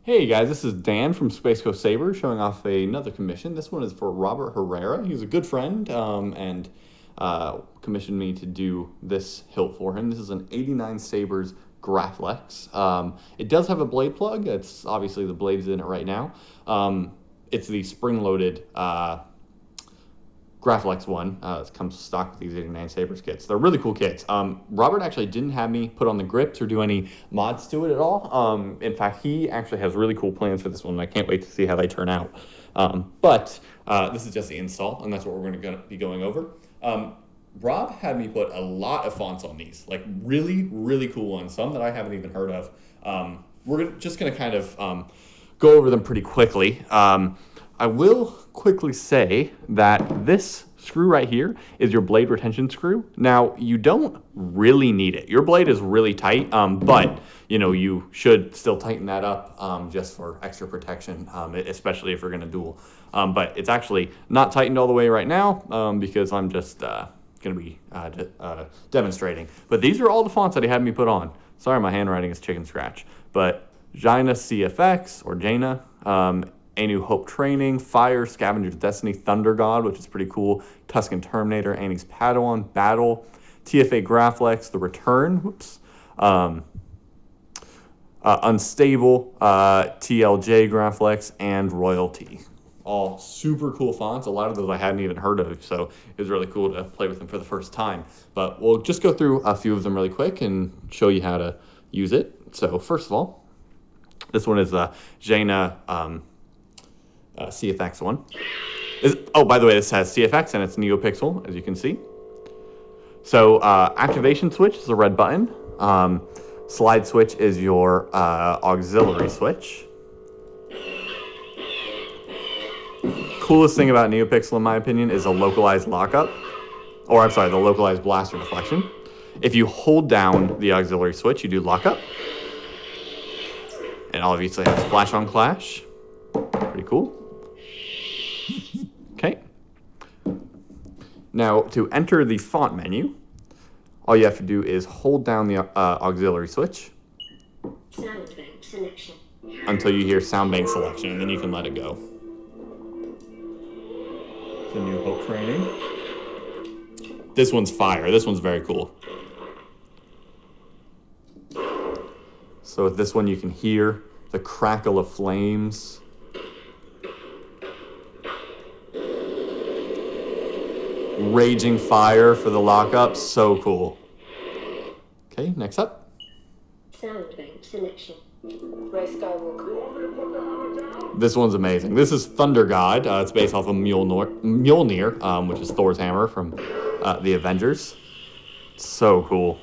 Hey guys, this is Dan from Space Coast Sabers showing off another commission. This one is for Robert Herrera. He's a good friend and commissioned me to do this hilt for him. This is an 89 Sabers Graflex. It does have a blade plug. It's obviously the blade's in it right now. It's the spring-loaded Graflex one. It comes stock with these 89 Sabers kits. They're really cool kits. Robert actually didn't have me put on the grips or do any mods to it at all. In fact, he actually has really cool plans for this one, and I can't wait to see how they turn out. But this is just the install, and that's what we're going to be going over. Rob had me put a lot of fonts on these, like really, really cool ones, some that I haven't even heard of. We're just going to kind of go over them pretty quickly. I will quickly say that this screw right here is your blade retention screw. Now, you don't really need it. Your blade is really tight, but you should still tighten that up just for extra protection, especially if you're going to duel. But it's actually not tightened all the way right now because I'm just going to be demonstrating. But these are all the fonts that he had me put on. Sorry, my handwriting is chicken scratch. But Jaina CFX or Jaina, A New Hope Training, Fire, Scavenger's Destiny, Thunder God, which is pretty cool, Tusken Terminator, Annie's Padawan, Battle, TFA Graflex, The Return, Unstable, TLJ Graflex, and Royalty. All super cool fonts. A lot of those I hadn't even heard of, so it was really cool to play with them for the first time. But we'll just go through a few of them really quick and show you how to use it. So first of all, this one is Jaina CFX one. Oh, by the way, this has CFX and it's Neopixel, as you can see. So activation switch is the red button. Slide switch is your auxiliary switch. Coolest thing about Neopixel, in my opinion, is a localized lockup. Or, I'm sorry, the localized blaster deflection. If you hold down the auxiliary switch, you do lockup. And obviously has flash on clash. Pretty cool. Okay. Now, to enter the font menu, all you have to do is hold down the auxiliary switch Sound bank selection until you hear sound bank selection, and then you can let it go. It's A New Hope Training. This one's fire. This one's very cool. So with this one, you can hear the crackle of flames. Raging fire for the lockup. So cool. Okay, next up. sound bank selection. Ray Skywalker. This one's amazing. This is Thunder God. It's based off of Mjolnir, which is Thor's hammer from the Avengers. So cool.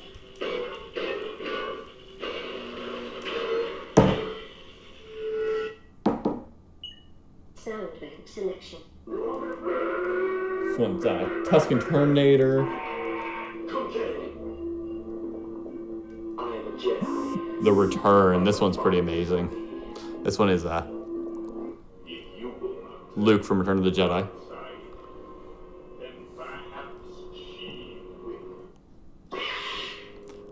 Sound bank selection. This one's Tusken Terminator. The Return. This one's pretty amazing. This one is Luke from Return of the Jedi.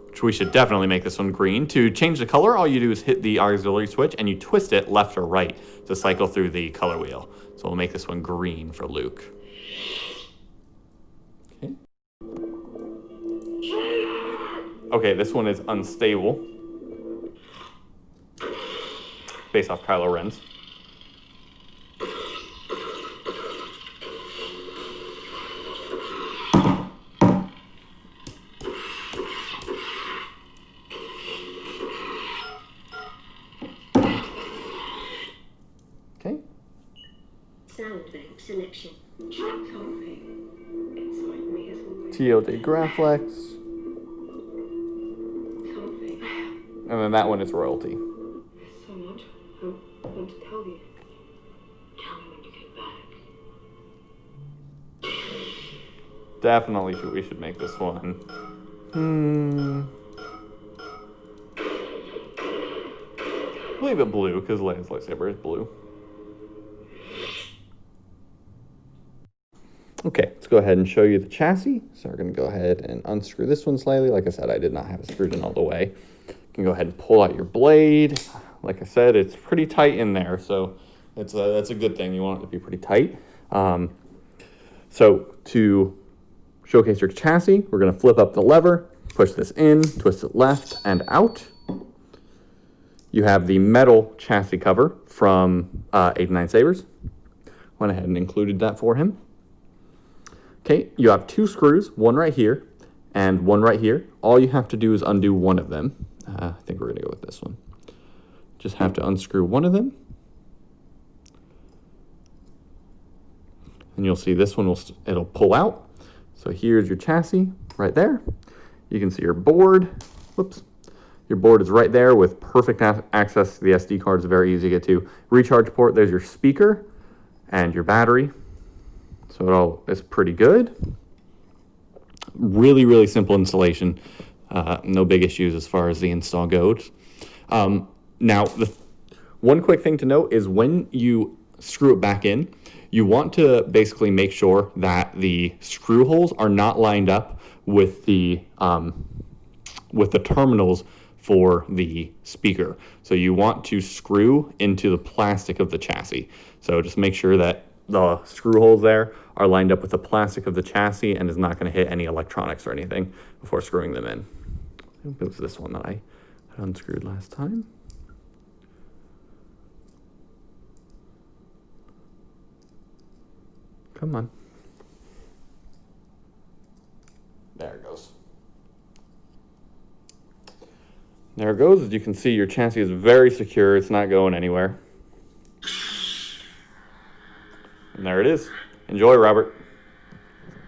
Which we should definitely make this one green. To change the color, all you do is hit the auxiliary switch and you twist it left or right to cycle through the color wheel. So we'll make this one green for Luke. Okay. Okay, this one is Unstable. Based off Kylo Ren's. Okay. Sound bank selection. TLJ Graflex. And then that one is Royalty. So much. I want to tell you. Tell me when you get back. Definitely we should make this one. Leave it blue, because Leia's lightsaber is blue. Okay, let's go ahead and show you the chassis. So we're going to go ahead and unscrew this one slightly. Like I said, I did not have it screwed in all the way. You can go ahead and pull out your blade. like I said, it's pretty tight in there, so that's a good thing. You want it to be pretty tight. So to showcase your chassis, we're going to flip up the lever, push this in, twist it left and out. You have the metal chassis cover from 89 Sabers. Went ahead and included that for him. Okay, you have 2 screws, one right here and one right here. All you have to do is undo one of them. I think we're going to go with this one. Just have to unscrew one of them. And you'll see this one it'll pull out. So here's your chassis right there. You can see your board. Whoops. Your board is right there with perfect access to the SD card. It's very easy to get to. Recharge port, there's your speaker and your battery. So it all is pretty good. Really, really simple installation. No big issues as far as the install goes. Now, one quick thing to note is when you screw it back in, you want to basically make sure that the screw holes are not lined up with the terminals for the speaker. So you want to screw into the plastic of the chassis. So just make sure that the screw holes there are lined up with the plastic of the chassis and is not going to hit any electronics or anything before screwing them in. I think it was this one that I had unscrewed last time. Come on. There it goes. There it goes. As you can see, your chassis is very secure. It's not going anywhere. And there it is. Enjoy, Robert.